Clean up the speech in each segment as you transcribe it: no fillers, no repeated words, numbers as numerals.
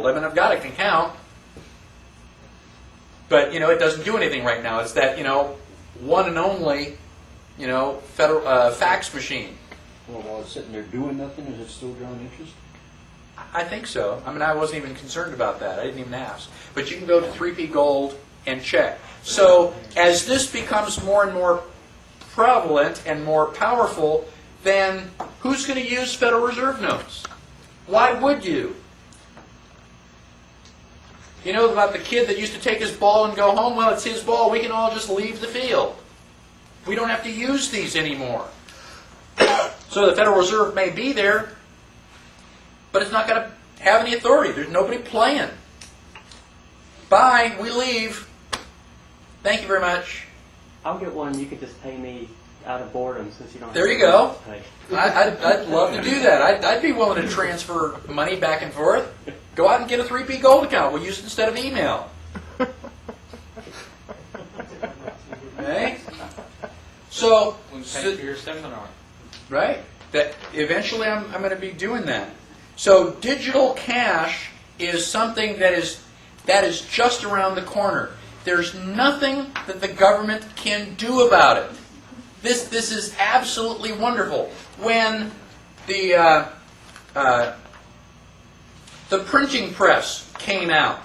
I mean, I've got it can count. But, it doesn't do anything right now. It's that, one and only, federal fax machine. Well, while it's sitting there doing nothing, is it still drawing interest? I think so. I mean, I wasn't even concerned about that. I didn't even ask. But you can go to 3P Gold and check. So as this becomes more and more prevalent and more powerful, then who's going to use Federal Reserve notes? Why would you? You know about the kid that used to take his ball and go home? Well, it's his ball. We can all just leave the field. We don't have to use these anymore. So the Federal Reserve may be there, but it's not going to have any authority. There's nobody playing. Bye. We leave. Thank you very much. I'll get one. You could just pay me out of boredom since you don't. There you go. I'd love to do that. I'd be willing to transfer money back and forth. Go out and get a 3P Gold account. We'll use it instead of email. Okay? So, Pay for your seminar. right? That eventually I'm going to be doing that. So digital cash is something that is just around the corner. There's nothing that the government can do about it. This is absolutely wonderful. When the printing press came out,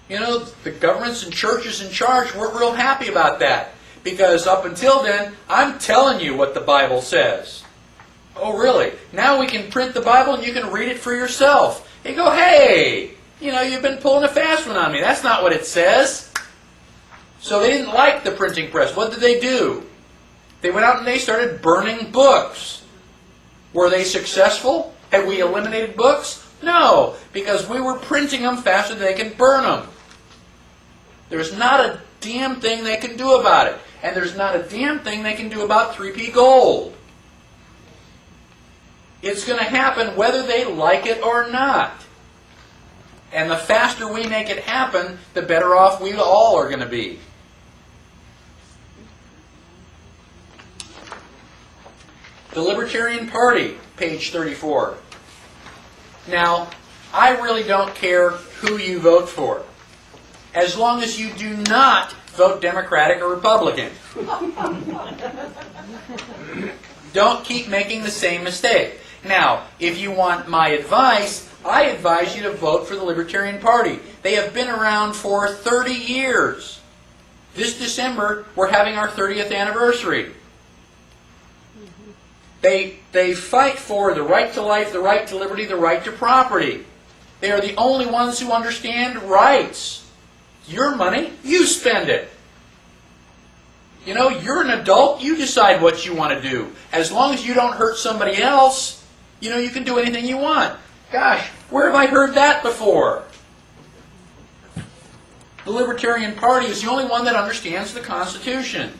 the governments and churches in charge weren't real happy about that. Because up until then, I'm telling you what the Bible says. Oh, really? Now we can print the Bible and you can read it for yourself. You go, hey, you've been pulling a fast one on me. That's not what it says. So they didn't like the printing press. What did they do? They went out and they started burning books. Were they successful? Had we eliminated books? No, because we were printing them faster than they can burn them. There's not a damn thing they can do about it. And there's not a damn thing they can do about 3P Gold. It's going to happen whether they like it or not. And the faster we make it happen, the better off we all are going to be. The Libertarian Party, page 34. Now, I really don't care who you vote for, as long as you do not vote Democratic or Republican. Don't keep making the same mistake. Now, if you want my advice, I advise you to vote for the Libertarian Party. They have been around for 30 years. This December, we're having our 30th anniversary. They fight for the right to life, the right to liberty, the right to property. They are the only ones who understand rights. Your money, you spend it. You're an adult, you decide what you want to do. As long as you don't hurt somebody else, you can do anything you want. Gosh, where have I heard that before? The Libertarian Party is the only one that understands the Constitution.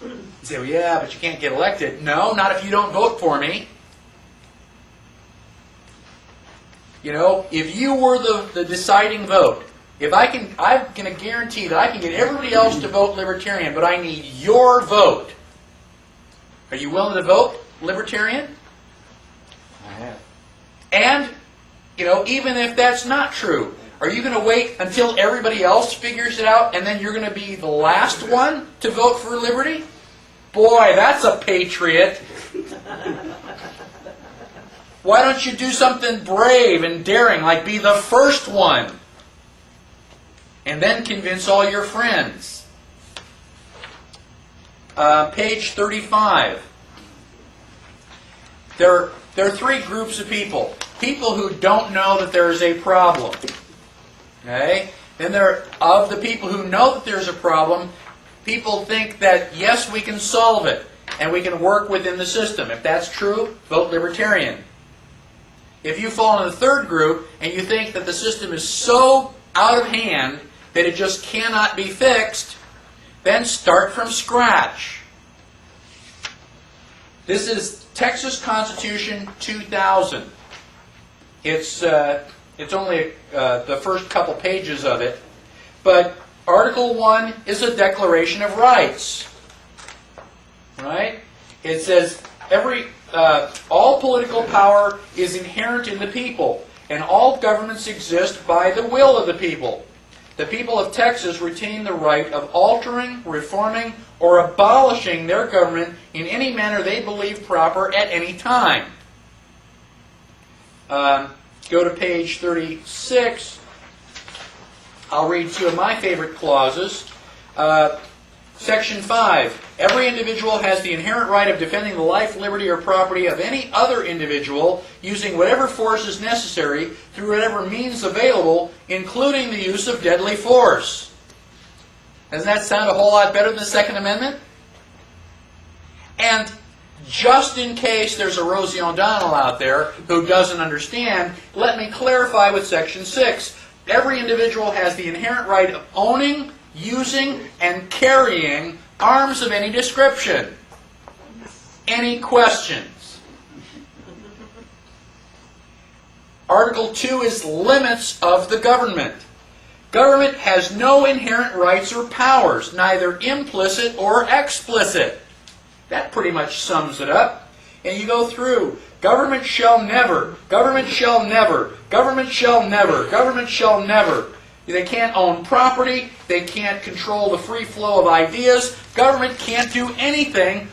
You say, well, yeah, but you can't get elected. No, not if you don't vote for me. If you were the deciding vote, I'm going to guarantee that I can get everybody else to vote Libertarian, but I need your vote. Are you willing to vote Libertarian? I have. And, even if that's not true, are you going to wait until everybody else figures it out and then you're going to be the last one to vote for liberty? Boy, that's a patriot. Why don't you do something brave and daring, like be the first one? And then convince all your friends. Page 35. There are three groups of people. People who don't know that there is a problem. Okay? Then of the people who know that there's a problem, people think that, yes, we can solve it, and we can work within the system. If that's true, vote Libertarian. If you fall in the third group, and you think that the system is so out of hand that it just cannot be fixed, then start from scratch. This is Texas Constitution 2000. It's only the first couple pages of it, but Article 1 is a Declaration of Rights. Right? It says all political power is inherent in the people, and all governments exist by the will of the people. The people of Texas retain the right of altering, reforming, or abolishing their government in any manner they believe proper at any time. Go to page 36. I'll read two of my favorite clauses. Section 5. Every individual has the inherent right of defending the life, liberty, or property of any other individual using whatever force is necessary through whatever means available, including the use of deadly force. Doesn't that sound a whole lot better than the Second Amendment? And just in case there's a Rosie O'Donnell out there who doesn't understand, let me clarify with Section 6. Every individual has the inherent right of owning, using, and carrying arms of any description. Any questions? Article 2 is limits of the government. Government has no inherent rights or powers, neither implicit or explicit. That pretty much sums it up. And you go through. Government shall never, government shall never, government shall never, government shall never. They can't own property. They can't control the free flow of ideas. Government can't do anything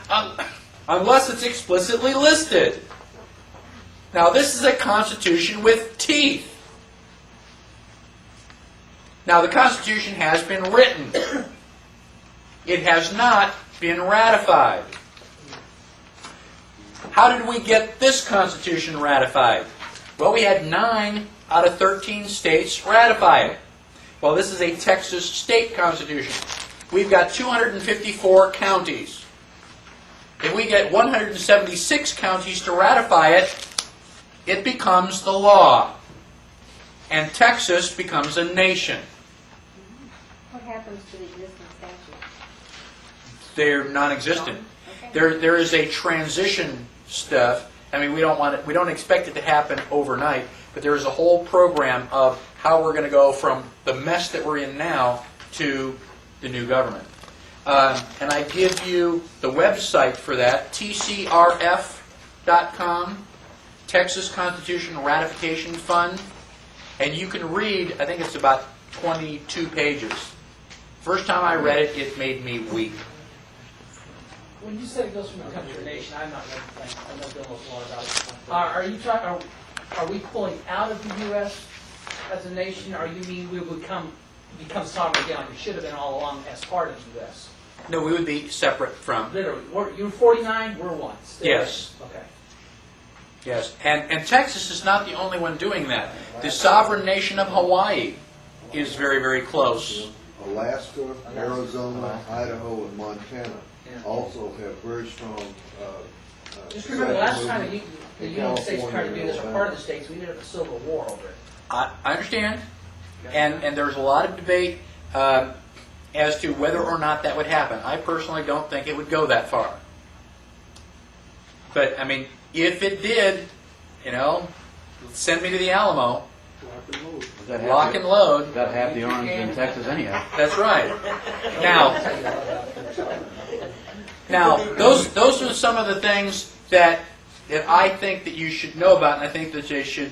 unless it's explicitly listed. Now, this is a constitution with teeth. Now, the Constitution has been written. It has not been ratified. How did we get this Constitution ratified? Well, we had 9 out of 13 states ratify it. Well, this is a Texas state constitution. We've got 254 counties. If we get 176 counties to ratify it, it becomes the law. And Texas becomes a nation. What happens to the existing statute? They're non-existent. Okay. There is a transition stuff. I mean, we don't expect it to happen overnight, but there is a whole program of how we're going to go from the mess that we're in now to the new government. And I give you the website for that, tcrf.com, Texas Constitution Ratification Fund. And you can read, I think it's about 22 pages. First time I read it, it made me weep. When you said it goes from a country to a nation, I'm not really thinking, I know Bill knows a lot about it. Are you talking? Are we pulling out of the U.S. as a nation, or you mean we would become sovereign again, like we should have been all along as part of the U.S.? No, we would be separate from. Literally, you're 49, we're 1. Still. Yes. Okay. Yes, and Texas is not the only one doing that. The sovereign nation of Hawaii is very, very close. Alaska, Arizona, Idaho, and Montana also have very strong. Just remember, the last time the United States tried to do this, or part of the states, we ended up in a civil war over it. I understand, and there's a lot of debate as to whether or not that would happen. I personally don't think it would go that far. But, I mean, if it did, send me to the Alamo, lock and load. Got to have the arms in Texas anyhow. That's right. Now, those are some of the things that I think that you should know about, and I think that they should,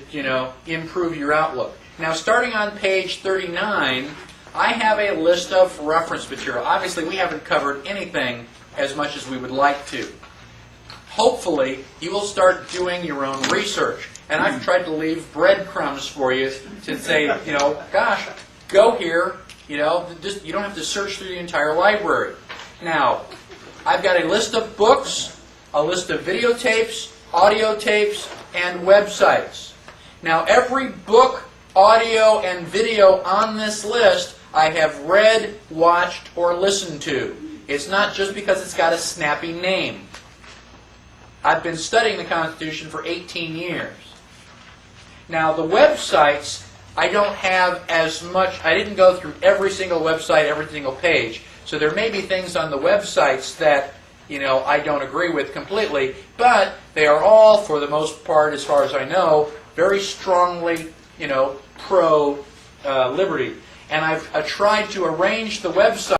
improve your outlook. Now, starting on page 39, I have a list of reference material. Obviously, we haven't covered anything as much as we would like to. Hopefully, you will start doing your own research. And I've tried to leave breadcrumbs for you to say, gosh, go here. You don't have to search through the entire library. Now, I've got a list of books, a list of videotapes, audio tapes, and websites. Now, every book, audio, and video on this list I have read, watched, or listened to. It's not just because it's got a snappy name. I've been studying the Constitution for 18 years. Now, the websites, I don't have as much. I didn't go through every single website, every single page. So there may be things on the websites that, I don't agree with completely. But they are all, for the most part, as far as I know, very strongly, pro-liberty. And I've tried to arrange the website